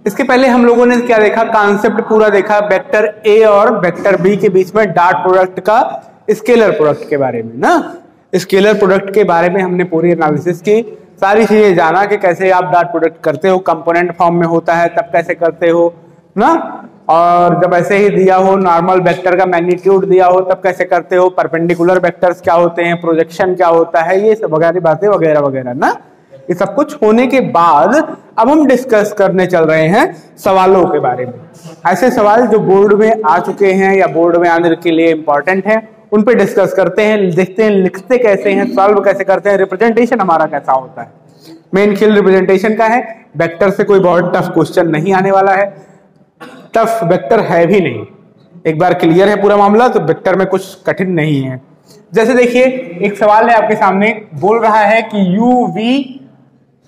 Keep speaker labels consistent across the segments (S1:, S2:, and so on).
S1: इसके पहले हम लोगों ने क्या देखा, कॉन्सेप्ट पूरा देखा वेक्टर ए और वेक्टर बी के बीच में डॉट प्रोडक्ट का, स्केलर प्रोडक्ट के बारे में ना, स्केलर प्रोडक्ट के बारे में हमने पूरी एनालिसिस की, सारी चीजें जाना कि कैसे आप डॉट प्रोडक्ट करते हो, कंपोनेंट फॉर्म में होता है तब कैसे करते हो ना, और जब ऐसे ही दिया हो नॉर्मल वेक्टर का मैग्नीट्यूड दिया हो तब कैसे करते हो, परपेंडिकुलर वेक्टर्स क्या होते हैं, प्रोजेक्शन क्या होता है, ये सब वगैरह बातें वगैरह वगैरह ना। ये सब कुछ होने के बाद अब हम डिस्कस करने चल रहे हैं सवालों के बारे में। ऐसे सवाल जो बोर्ड में आ चुके हैं या बोर्ड में आने के लिए इंपॉर्टेंट है, उन पे डिस्कस करते हैं, देखते हैं लिखते कैसे हैं, सॉल्व कैसे करते हैं, रिप्रेजेंटेशन हमारा कैसा होता है। मेन खेल रिप्रेजेंटेशन का है। वेक्टर से कोई बहुत टफ क्वेश्चन नहीं आने वाला है, टफ वेक्टर है भी नहीं, एक बार क्लियर है पूरा मामला तो वेक्टर में कुछ कठिन नहीं है। जैसे देखिए एक सवाल है आपके सामने, बोल रहा है कि u v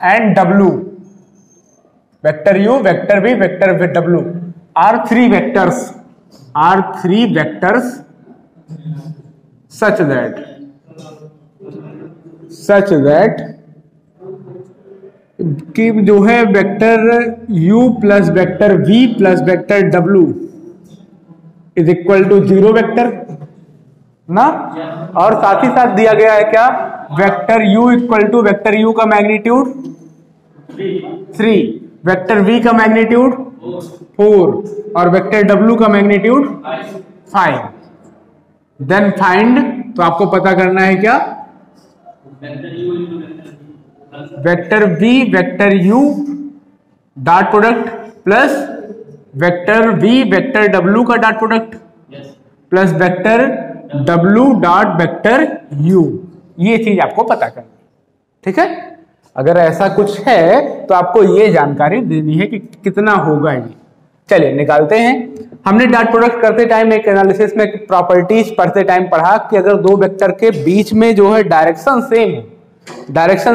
S1: and w, vector u vector v vector w are three vectors such that कि जो है vector u plus vector v plus vector w is equal to 0 vector ना, और साथ ही साथ दिया गया है क्या, vector u equal to vector u का मैग्नीट्यूड 3, वेक्टर v का मैग्नीट्यूड 4 और वेक्टर w का मैग्नीट्यूड 5। देन फाइंड, तो आपको पता करना है क्या, vector v vector u dot product plus vector v vector w का dot product plus vector w dot vector u, ये चीज आपको पता करनी, ठीक है। अगर ऐसा कुछ है तो आपको ये जानकारी देनी है कि कितना होगा ये। चलिए निकालते हैं। हमने डॉट प्रोडक्ट करते टाइम एक एनालिसिस में प्रॉपर्टीज पढ़ते टाइम पढ़ा कि अगर दो वेक्टर के बीच में जो है डायरेक्शन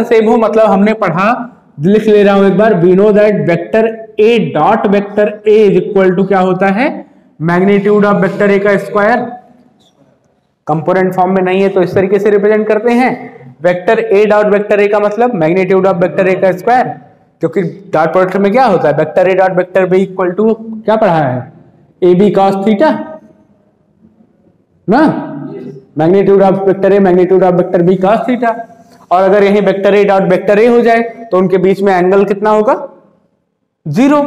S1: सेम हो, मतलब हमने पढ़ा, लिख ले रहा हूं एक बार, we know that vector A dot vector A is equal to क्या होता है, मैग्नीट्यूड ऑफ वेक्टर ए का स्क्वायर। कंपोनेंट फॉर्म में नहीं है तो इस तरीके से रिप्रेजेंट करते हैं, vector A dot vector A का मतलब मैग्नीट्यूड ऑफ वेक्टर ए का स्क्वायर, क्योंकि डॉट प्रोडक्ट में क्या होता है, vector A dot vector B equal to क्या पढ़ा है, ए बी कॉस थीटा ना, magnitude of vector A magnitude of vector B cos theta. और अगर यही vector A dot vector A हो जाए तो उनके बीच में एंगल कितना होगा, 0,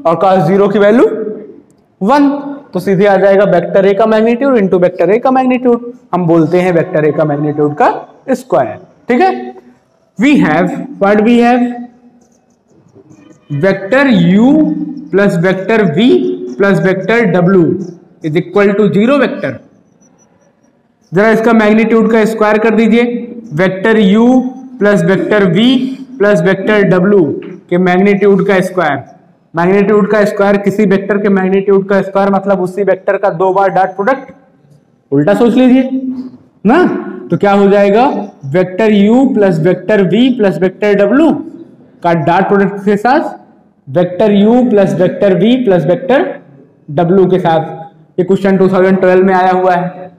S1: और कॉस 0 की वैल्यू 1, तो सीधे आ जाएगा वेक्टर ए का मैग्नीट्यूड इंटू वेक्टर ए का मैग्नीट्यूड, हम बोलते हैं वेक्टर ए का मैग्नीट्यूड का स्क्वायर, ठीक है। We have what we have, vector u plus vector v plus vector w is equal to 0 vector. जरा इसका मैग्नीट्यूड का स्क्वायर कर दीजिए, vector u plus vector v plus vector w के मैग्नीट्यूड का स्क्वायर। मैग्नीट्यूड का स्क्वायर किसी vector के मैग्नीट्यूड का स्क्वायर मतलब उसी वेक्टर का 2 बार डॉट प्रोडक्ट, उल्टा सोच लीजिए ना, तो क्या हो जाएगा, vector u plus vector v plus vector w का डॉट प्रोडक्ट के साथ vector u plus vector v plus vector w के साथ। ये क्वेश्चन 2012 में आया हुआ है।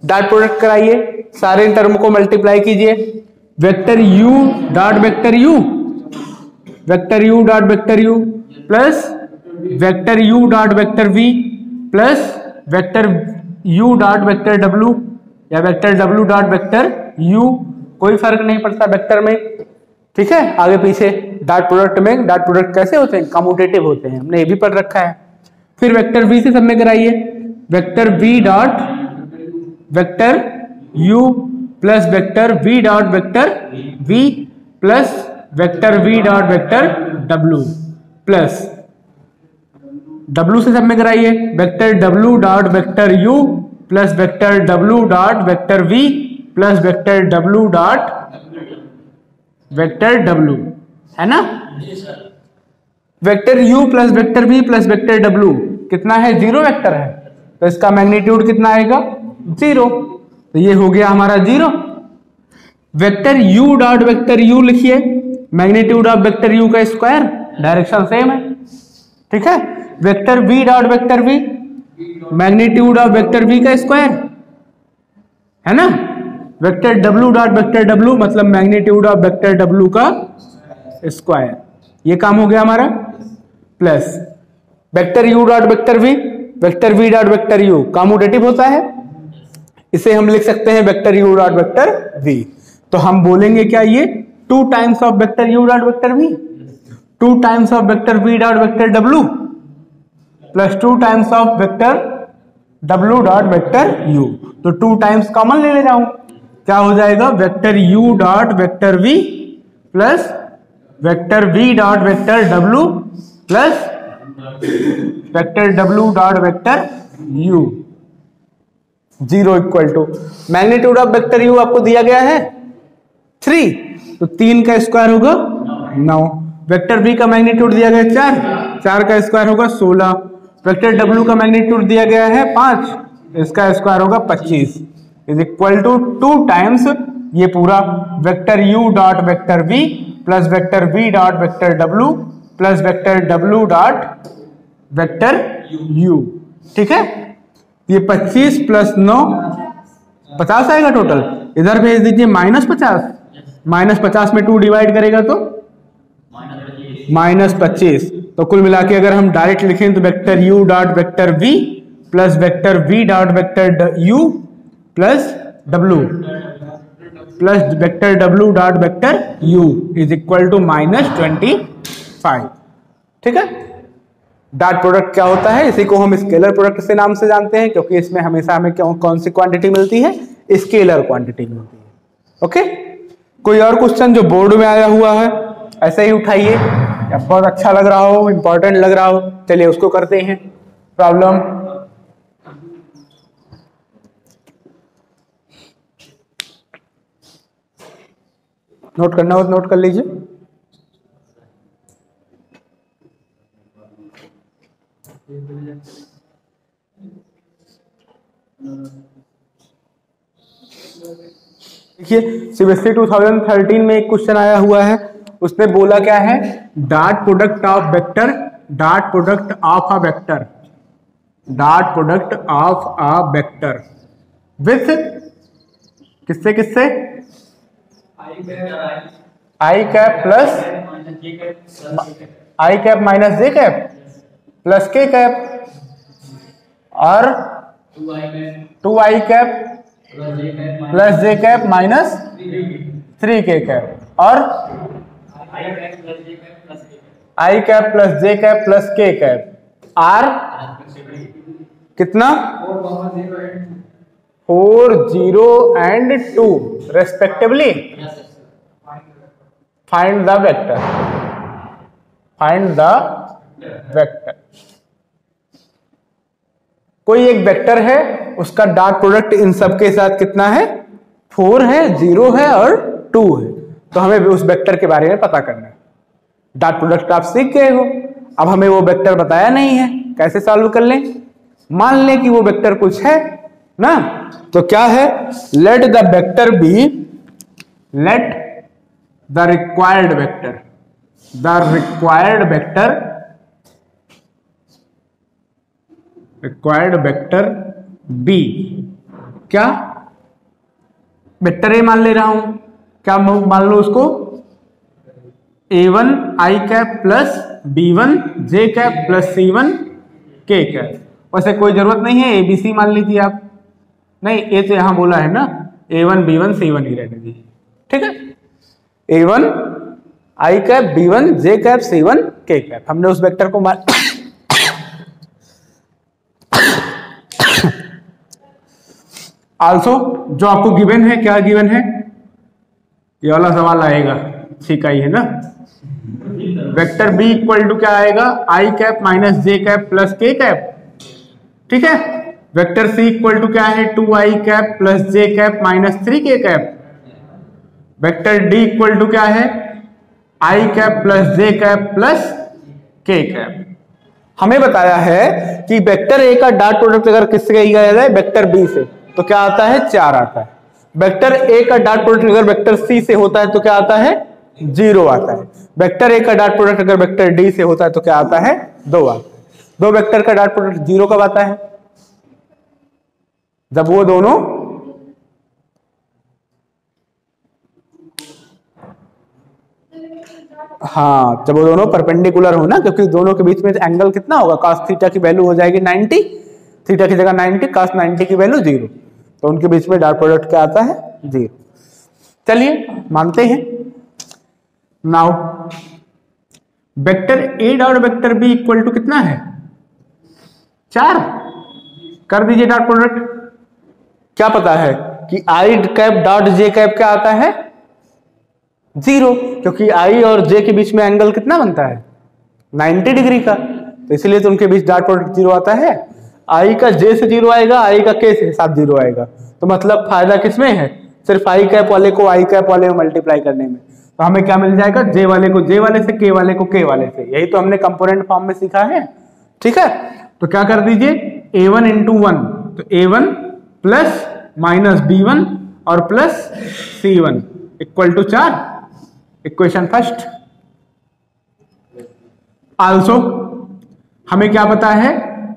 S1: डॉट प्रोडक्ट कराइए, सारे टर्म को मल्टीप्लाई कीजिए, vector u dot vector u dot vector u plus vector u dot vector v plus vector u dot vector w या vector w dot vector u, कोई फर्क नहीं पड़ता वेक्टर में, ठीक है। आगे पीछे डॉट प्रोडक्ट में डॉट प्रोडक्ट कैसे होते हैं, कम्यूटेटिव होते हैं, हमने ये भी पढ़ रखा है। फिर वेक्टर v से सब में कराइए, vector v dot vector u plus vector v dot vector v plus vector v dot vector w plus w से सब में कराइए, vector w dot vector u plus vector w dot vector v plus vector w dot vector w, है ना। Vector u plus vector v plus vector w कितना है, 0 vector है, तो इसका मैग्नीट्यूड कितना आएगा, 0, तो ये हो गया हमारा 0। Vector u dot vector u लिखिए, मैग्नीट्यूड ऑफ वेक्टर u का स्क्वायर, डायरेक्शन सेम है, ठीक है। Vector v dot vector v magnitude of vector v का स्क्वायर है ना, vector w dot vector w मतलब मैग्नीट्यूड ऑफ वेक्टर w का स्क्वायर, ये काम हो गया हमारा, plus vector u dot vector v dot vector u commutative होता है, इसे हम लिख सकते हैं vector u dot vector v। तो हम बोलेंगे क्या, ये 2 times of vector u dot vector v, 2 times of vector v dot vector w plus 2 times of vector w dot vector u। तो 2 टाइम्स कॉमन ले रहा हूं, क्या हो जाएगा, vector u dot vector v plus vector v dot vector w plus vector w dot vector u, 0 equal to magnitude of vector u आपको दिया गया है 3, तो 3 का स्क्वायर होगा 9, वेक्टर v का मैग्नीट्यूड दिया गया 4, 4 का स्क्वायर होगा 16, वेक्टर w का मैग्नीट्यूड दिया गया है 5, इसका स्क्वायर होगा 25 इज इक्वल टू 2 टाइम्स ये पूरा vector u dot vector v plus vector v dot vector w plus vector w dot vector u। ठीक है, ये 25 प्लस 9 50 आएगा टोटल, इधर भेज दीजिए -50, -50 में 2 डिवाइड करेगा तो -25, तो कुल मिला के अगर हम डायरेक्ट लिखें तो vector u dot vector v plus vector v dot vector u plus w plus vector w dot vector u is equal to -25। ठीक है, डॉट प्रोडक्ट क्या होता है, इसी को हम स्केलर प्रोडक्ट से नाम से जानते हैं, क्योंकि इसमें हमेशा हमें कौन सी क्वांटिटी मिलती है, स्केलर क्वांटिटी मिलती है। ओके, कोई और क्वेश्चन जो बोर्ड में आया हुआ है ऐसे ही उठाइए, या बहुत अच्छा लग रहा हो, इंपॉर्टेंट लग रहा हो, चलिए उसको करते हैं। प्रॉब्लम नोट करना हो तो नोट कर लीजिए। देखिए सीबीएसई 2013 में एक क्वेश्चन आया हुआ है, उसने बोला क्या है, dot product of vector, dot product of a vector, dot product of a vector with किससे किससे, आई कैप प्लस आई cap minus J cap plus K cap और 2i cap plus J cap minus 3k cap और आई cap plus J cap plus K cap are कितना 4, 0 and 2 respectively. Find the vector, find the vector. कोई एक vector है, उसका dot product in सब के साथ कितना है, 4 है, 0 है और 2 है, तो हमें उस वेक्टर के बारे में पता करना है। डॉट प्रोडक्ट आप सीख गए हो, अब हमें वो वेक्टर बताया नहीं है, कैसे सॉल्व कर लें। मान लें कि वो वेक्टर कुछ है ना, तो क्या है, let the vector B, let the required vector, the required vector, required vector B, क्या वेक्टर ए मान ले रहा हूं, क्या मान लो उसको a1 i cap plus b1 j cap plus c1 k cap. वैसे कोई जरूरत नहीं है abc मान लीजिए आप, नहीं ए तो यहां बोला है ना, a1 b1 c1 ही रहने दीजिए। ठीक है, a1 i cap b1 j cap c1 k cap, हमने उस वेक्टर को मान आल्सो जो आपको गिवन है, क्या गिवन है, ये वाला सवाल आएगा, ठीक है ना, वेक्टर बी इक्वल टू क्या आएगा, I cap minus J cap plus K cap. ठीक है, वेक्टर सी इक्वल टू क्या है, 2i cap plus J cap minus 3k cap. Vector D equal to क्या है, I cap plus J cap plus K cap. हमें बताया है कि वेक्टर ए का डॉट प्रोडक्ट अगर किससे किया जाए, वेक्टर बी से, तो क्या आता है, 4 आता है। वेक्टर ए का डॉट प्रोडक्ट अगर वेक्टर सी से होता है तो क्या आता है, 0 आता है। वेक्टर ए का डॉट प्रोडक्ट अगर वेक्टर डी से होता है तो क्या आता है, 2 आता है। दो वेक्टर का डॉट प्रोडक्ट 0 कब आता है, जब वो दोनों हाँ, जब वो दोनों परपेंडिकुलर हो ना, क्योंकि दोनों के बीच में एंगल कितना होगा, cos थीटा की वैल्यू हो जाएगी 90, थीटा की जगह 90, cos 90 की वैल्यू 0, तो उनके बीच में डॉट प्रोडक्ट क्या आता है, 0। चलिए मानते हैं। Now vector A dot vector B equal to कितना है, 4। कर दीजिए डॉट प्रोडक्ट। क्या पता है कि आई कैप डॉट जे कैप क्या आता है, 0, क्योंकि आई और जे के बीच में एंगल कितना बनता है, 90 डिग्री का, तो इसलिए तो उनके बीच डॉट प्रोडक्ट 0 आता है। आई का जे से 0 आएगा, आई का के से साथ 0 आएगा, तो मतलब फायदा किसमें है, सिर्फ आई कैप वाले को आई कैप वाले में मल्टीप्लाई करने में। तो हमें क्या मिल जाएगा, जे वाले को जे वाले से, के वाले को के वाले से, यही तो हमने कंपोनेंट फॉर्म में सीखा है। ठीक है, तो क्या कर दीजिए, a1 इंटू 1, तो a1 प्लस माइनस b1 और plus c1 equal to 4, equation first. Also हमें क्या पता है,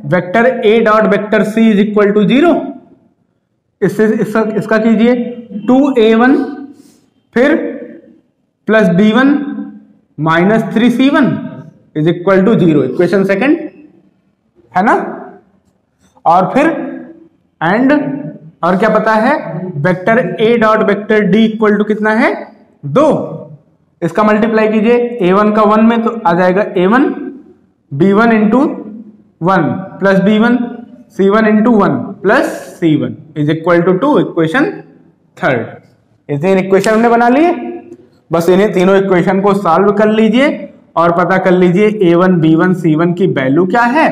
S1: vector a dot vector c is equal to 0। इससे इसका कीजिए 2a1 फिर plus b1 minus 3c1 is equal to 0, equation second है ना। और फिर एंड, और क्या पता है, vector a dot vector d equal to कितना है, 2। इसका मल्टीप्लाई कीजिए, a1 का 1 में तो आ जाएगा a1, b1 into 1 plus b1, c1 into 1 plus c1 is equal to 2, equation third. ये 3 इक्वेशन हमने बना लिए। बस इन्हें तीनों इक्वेशन को सॉल्व कर लीजिए और पता कर लीजिए a1 b1 c1 की वैल्यू क्या है,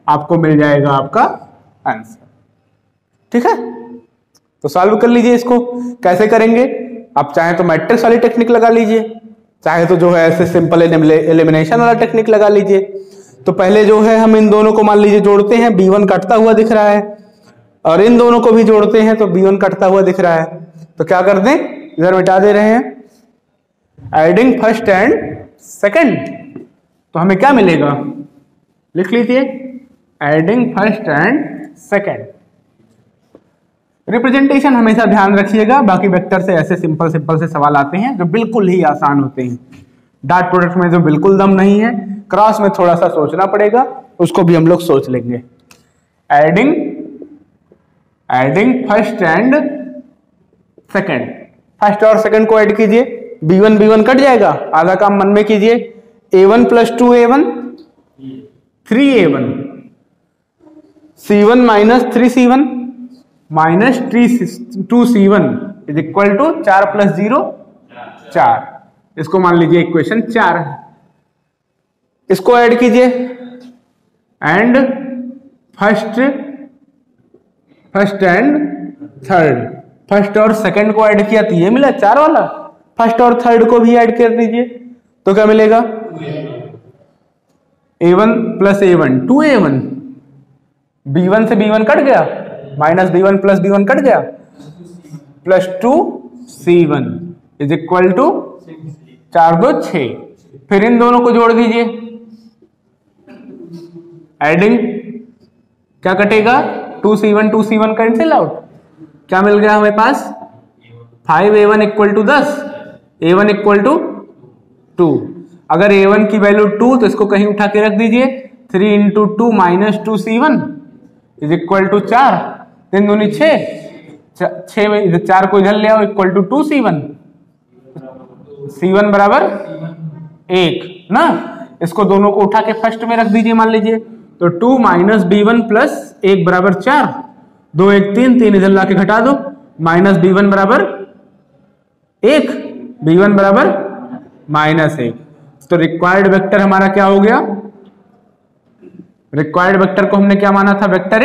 S1: आपको मिल जाएगा आपका आंसर। ठीक है, तो सॉल्व कर लीजिए। इसको कैसे करेंगे, आप चाहे तो मैट्रिक्स वाली टेक्निक लगा लीजिए, चाहे तो जो है ऐसे सिंपल एलिमिनेशन वाला टेक्निक लगा लीजिए। तो पहले जो है हम इन दोनों को मान लीजिए जोड़ते हैं, b1 कटता हुआ दिख रहा है, और इन दोनों को भी जोड़ते हैं तो b1 कटता हुआ दिख रहा है। तो क्या कर दें, इधर मिटा दे रहे हैं, एडिंग फर्स्ट एंड सेकंड, तो हमें क्या मिलेगा, लिख लीजिए, adding first and second. Representation हमेशा ध्यान रखिएगा, बाकी वेक्टर से ऐसे सिंपल सिंपल से सवाल आते हैं जो बिल्कुल ही आसान होते हैं। डॉट प्रोडक्ट में जो बिल्कुल दम नहीं है, क्रॉस में थोड़ा सा सोचना पड़ेगा, उसको भी हम लोग सोच लेंगे। Adding first and second, first और सेकंड को ऐड कीजिए, b1 b1 कट जाएगा, आधा काम मन में कीजिए, a1 plus 2a1 3a1, c1 minus 3c1 minus 2c1 is equal to 4 plus 0 4, इसको मान लीजिए इक्वेशन 4 है। इसको ऐड कीजिए, and first and third, first और सेकंड को ऐड किया तो ये मिला 4 वाला, फर्स्ट और थर्ड को भी ऐड कर दीजिए तो क्या मिलेगा, a1 plus a1 2a1, b1 से b1 कट गया, minus b1 plus b1 cut गया, plus 2c1 is equal to 4 2 6। फिर इन दोनों को जोड़ दीजिए, एडिंग क्या कटेगा, 2c1 कैंसिल आउट, क्या मिल गया हमें पास, 5a1 equal to 10, a1 equal to 2। अगर a1 की वैल्यू 2 तो इसको कहीं उठा के रख दीजिए, 3 into 2 minus 2c1 is equal to 4, 3 दूनी 6, 6 में 4 को इधर ले आओ, इक्वल टू 2c1, c1 बराबर 1 ना। इसको दोनों को उठा के फर्स्ट में रख दीजिए, मान लीजिए, तो 2 माइनस b1 प्लस 1 बराबर 4, 2 1 3, 3 इधर लाके घटा दो, माइनस b1 बराबर 1, b1 बराबर माइनस 1। तो रिक्वायर्ड वेक्टर हमारा क्या हो गया, रिक्वायर्ड वेक्टर को हमने क्या माना था, vector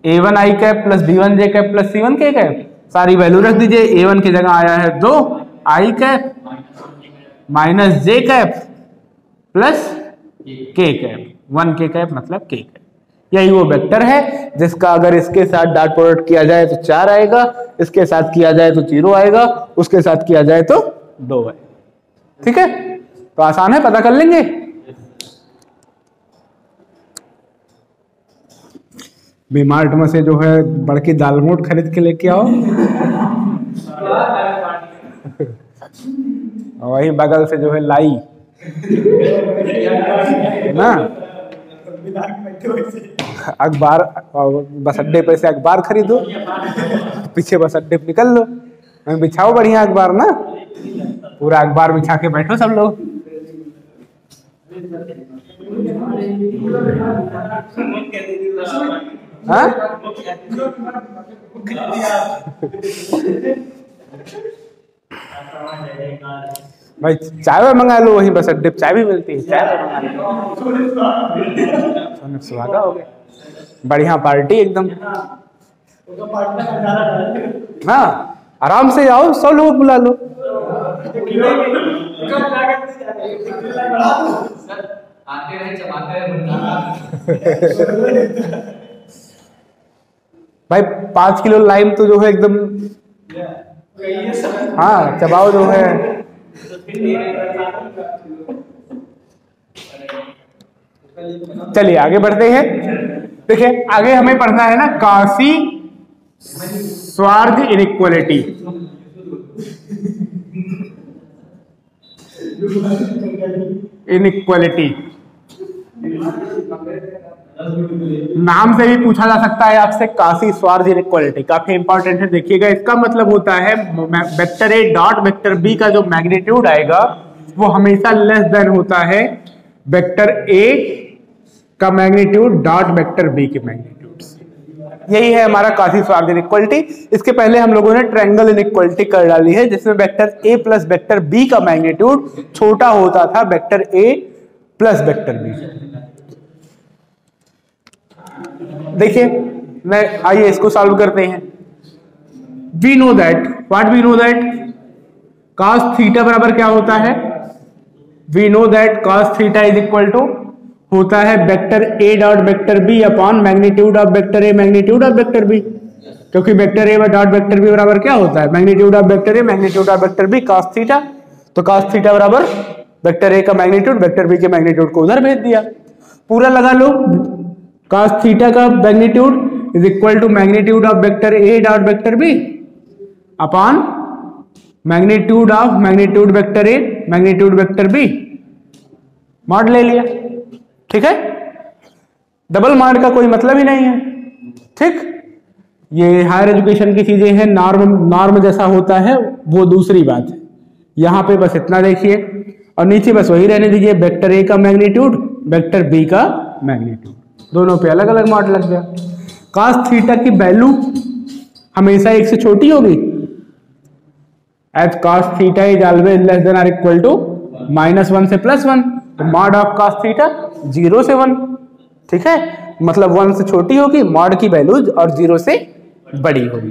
S1: a1 i cap plus b1 j cap plus c1 k cap, सारी वैल्यू रख दीजिए, a1 की जगह आया है 2 i cap minus j cap plus k cap, 1 k cap मतलब k कैप। यही वो वेक्टर है जिसका अगर इसके साथ डॉट प्रोडक्ट किया जाए तो 4 आएगा, इसके साथ किया जाए तो 0 आएगा, उसके साथ किया जाए तो 2 आएगा। ठीक है, तो आसान है, पता कर लेंगे। वी-मार्ट में से जो है बड़की दाल मोट खरीद के लेके आओ। वही बगल से जो है लाई ना, अखबार बस अड्डे पे से अखबार खरीदो, पीछे बस अड्डे पे निकल लो, बिछाओ बढ़िया अखबार ना, पूरा अखबार बिछा के बैठो सब लोग। हाँ भाई चाय मंगा लो, वहीं बस अड्डे चाय भी मिलती है, चाय मंगा लो, सुहागा हो गया, बढ़िया पार्टी एकदम। हाँ आराम से जाओ, 100 लोग बुला लो। भाई 5 किलो लाइम तो जो है एकदम, हाँ चबाओ जो है। चलिए आगे बढ़ते हैं। देखिए आगे हमें पढ़ना है ना काशी स्वार्थ इनइक्वालिटी। इनइक्वालिटी नाम से भी पूछा जा सकता है आपसे, काशी स्वार्थ इनइक्वालिटी काफी इंपॉर्टेंट है। देखिएगा इसका मतलब होता है vector A dot vector B का जो मैग्नीट्यूड आएगा वो हमेशा लेस देन होता है वेक्टर ए का मैग्नीट्यूड डॉट वेक्टर बी के मैग्नीट्यूड। यही है हमारा काशी स्वार्थ इनइक्वालिटी। इसके पहले हम लोगों ने ट्रायंगल इनइक्वालिटी कर डाली है, जिसमें vector A plus vector B का मैग्नीट्यूड छोटा होता था vector A plus vector B. देखिए मैं आइए इसको सॉल्व करते हैं। We know that, what we know that, cos theta बराबर क्या होता है, we know that cos theta is equal to होता है vector A dot vector B upon magnitude of vector A magnitude of vector B, क्योंकि vector A dot vector B बराबर क्या होता है magnitude of vector A magnitude of vector B cos theta. तो cos theta बराबर vector A का magnitude vector B के magnitude को उधर भेज दिया, पूरा लगा लो। cos थीटा का magnitude is equal to magnitude of vector A dot vector B upon magnitude of magnitude vector A magnitude vector B, mod ले लिया। ठीक है, डबल मॉड का कोई मतलब ही नहीं है। ठीक, ये हायर एजुकेशन की चीजें हैं, नॉर्म जैसा होता है वो दूसरी बात है। यहां पे बस इतना देखिए और नीचे बस वही रहने दीजिए, वेक्टर ए का मैग्नीट्यूड वेक्टर बी का मैग्नीट्यूड, दोनों पे अलग अलग मॉड लग गया। cos थीटा की वैल्यू हमेशा 1 से छोटी होगी, as cos theta is always less than or equal to -1 से +1, तो मॉड ऑफ cos थीटा 0 से 1। ठीक है, मतलब 1 से छोटी होगी मॉड की वैल्यू और 0 से बड़ी होगी।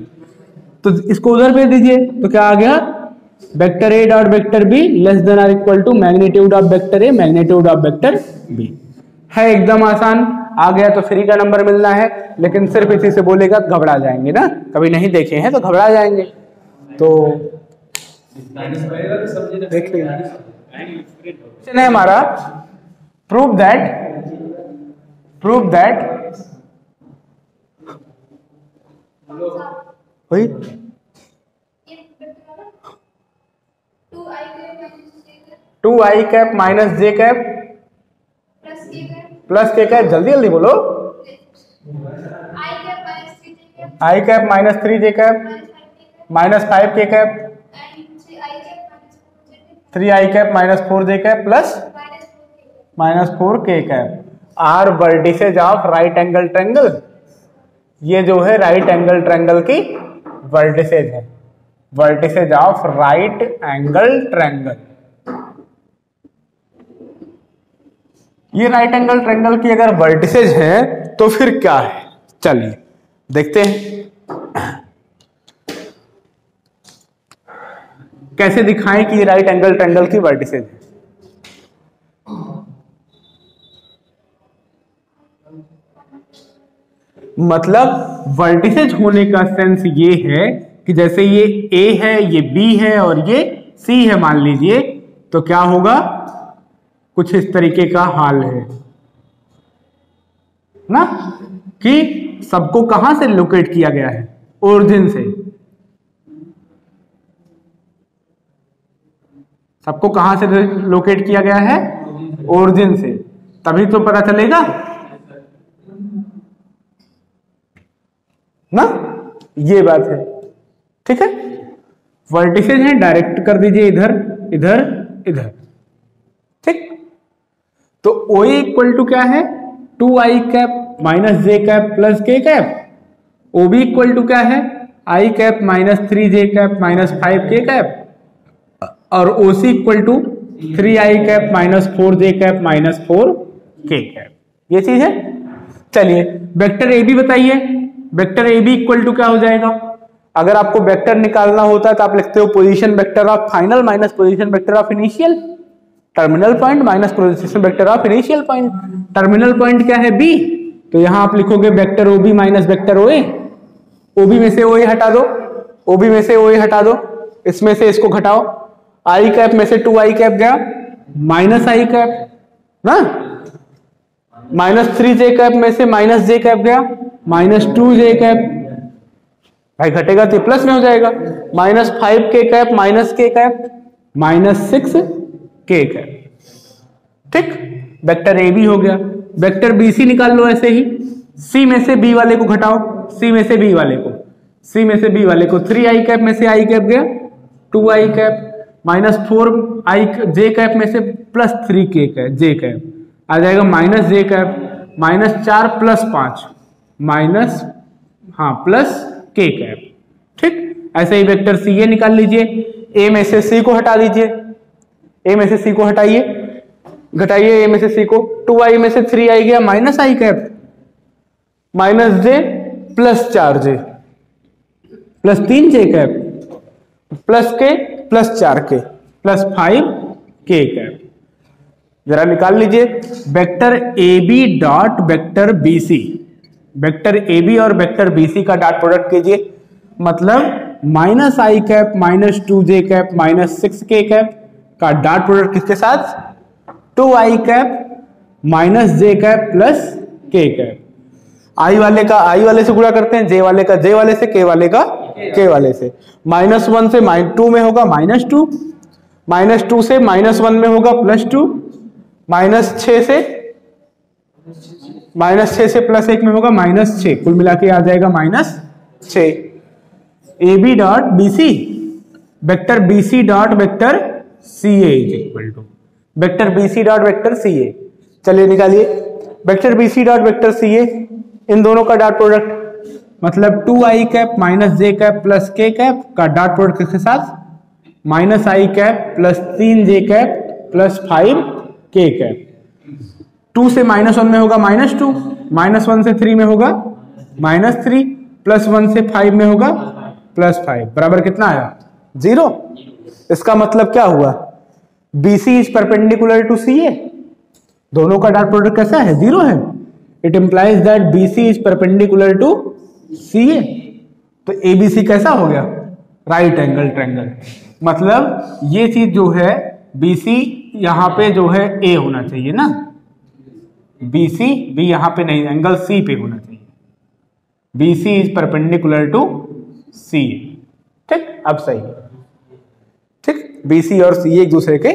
S1: तो इसको उधर भेज दीजिए, तो क्या आ गया vector A dot vector B less than or equal to magnitude of vector A magnitude of vector B. है एकदम आसान, आ गया तो फ्री का नंबर मिलना है, लेकिन सिर्फ इसी से बोलेगा घबरा जाएंगे ना, कभी नहीं देखे हैं तो घबरा जाएंगे। तो देख क्वेश्चन है हमारा, प्रूव दैट वही 2i cap minus J cap plus K cap, जल्दी जल्दी बोलो, i cap minus 3j cap minus 5k cap 3i cap minus 4j cap plus minus 4k cap are vertices of right angle triangle. ये जो है right angle triangle की vertices है, vertices of right angle triangle. ये right angle triangle की अगर vertices है तो फिर क्या है, चलिए देखते हैं कैसे दिखाएं कि ये राइट एंगल ट्रायंगल की वर्टिसेज है। मतलब वर्टिसेज होने का सेंस ये है कि जैसे ये ए है, ये बी है और ये सी है मान लीजिए, तो क्या होगा, कुछ इस तरीके का हाल है ना, कि सबको कहां से लोकेट किया गया है? ओरिजिन से। सबको कहां से लोकेट किया गया है? ओरिजिन से। तभी तो पता चलेगा ना, ये बात है। ठीक है, वर्टिसेज हैं, डायरेक्ट कर दीजिए इधर इधर इधर। ठीक, तो OA इक्वल टू क्या है? 2i cap minus J cap plus K cap. OB equal to क्या है? i cap minus 3j cap minus 5k cap. और OC equal to 3i cap minus 4j cap minus 4k cap. ये चीज है। चलिए vector AB बताइए। Vector AB equal to क्या हो जाएगा? अगर आपको वेक्टर निकालना होता है तो आप लिखते हो position vector of final minus position vector of initial, terminal point minus position vector of initial point. Terminal point क्या है? B, तो यहां आप लिखोगे vector OB minus vector OA। OB में से OA हटा दो, OB में से OA हटा दो, इसमें से इसको घटाओ। i कैप में से 2i कैप गया, माइनस i कैप ना, माइनस 3j कैप में से माइनस j कैप गया, माइनस 2j कैप, भाई घटेगा तो प्लस में हो जाएगा, minus 5k cap minus k cap minus 6k cap. ठीक, वेक्टर AB हो गया। वेक्टर BC निकाल लो ऐसे ही। C में से B वाले को घटाओ, C में से B वाले को, C में से B वाले को, 3i कैप में से i कैप गया 2i cap, minus 4j cap में से plus 3k cap j cap आ जाएगा, minus j cap, minus 4 plus 5 minus plus k cap. ठीक, ऐसे ही वेक्टर CA निकाल लीजिए। A में से C को हटा दीजिए, A में से C को हटाइए, घटाइए A में से C को, 2i में से 3i गया minus i cap, minus j plus 4j plus 3j cap plus k plus 4k plus 5k cap. जरा निकाल लीजिए vector AB dot vector BC। Vector AB और वेक्टर BC का डॉट प्रोडक्ट कीजिए, मतलब minus i cap minus 2j cap minus 6k cap का dot product किसके साथ? 2i cap minus j cap plus k cap. i वाले का i वाले से गुणा करते हैं, j वाले का j वाले से, k वाले का k वाले से। माइनस 1 से -2 में होगा माइनस 2, माइनस 2 से माइनस 1 में होगा प्लस 2, माइनस 6 से प्लस 1 में होगा माइनस 6, कुल मिला के आ जाएगा minus 6। AB dot BC, vector BC dot vector CA is equal to vector BC dot vector CA। चलिए निकालिए vector BC dot vector CA, इन दोनों का डॉट प्रोडक्ट, मतलब 2i cap minus j cap plus k cap का dot product किसके साथ? Minus i cap plus 3j cap plus 5k cap. 2 से माइनस 1 में होगा माइनस 2, माइनस 1 से 3 में होगा माइनस 3, प्लस 1 से 5 में होगा प्लस 5, बराबर कितना आया? 0। इसका मतलब क्या हुआ? BC is perpendicular to CA। दोनों का डॉट प्रोडक्ट कैसा है? 0 है। It implies that BC is perpendicular to CA। तो ABC कैसा हो गया? Right angle triangle. मतलब ये चीज जो है BC यहां पे जो है A होना चाहिए ना, BC B यहां पे नहीं, एंगल C पे होना चाहिए। BC is perpendicular to CA। ठीक, अब सही है। ठीक, BC और CA एक दूसरे के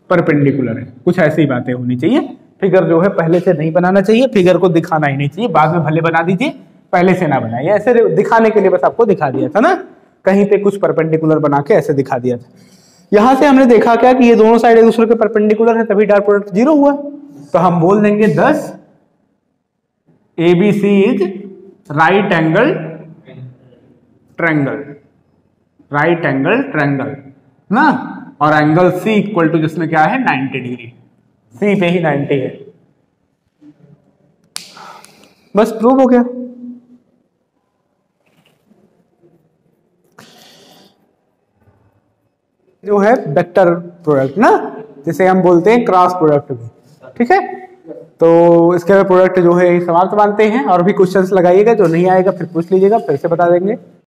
S1: परपेंडिकुलर है, कुछ ऐसी बातें होनी चाहिए। फिगर जो है पहले से नहीं बनाना चाहिए, फिगर को दिखाना ही नहीं चाहिए, बाद में भले बना दीजिए, पहले से ना बनाइए। ऐसे दिखाने के लिए बस आपको दिखा दिया था ना, कहीं पे कुछ परपेंडिकुलर बना के ऐसे दिखा दिया था। यहां से हमने देखा क्या कि ये दोनों साइड एक दूसरे के परपेंडिकुलर है, तभी डॉट प्रोडक्ट 0 हुआ। तो हम बोल देंगे 10 ABC is right angle triangle, right angle triangle ना, और एंगल C इक्वल टू जिसमें क्या है 90 डिग्री, C पे ही 90 है। बस प्रूव हो गया। जो है वेक्टर प्रोडक्ट ना, जिसे हम बोलते हैं क्रॉस प्रोडक्ट भी। ठीक है, तो इसके प्रोडक्ट जो है समाप्त मानते हैं। और भी क्वेश्चंस लगाइएगा, जो नहीं आएगा फिर पूछ लीजिएगा, फिर से बता देंगे।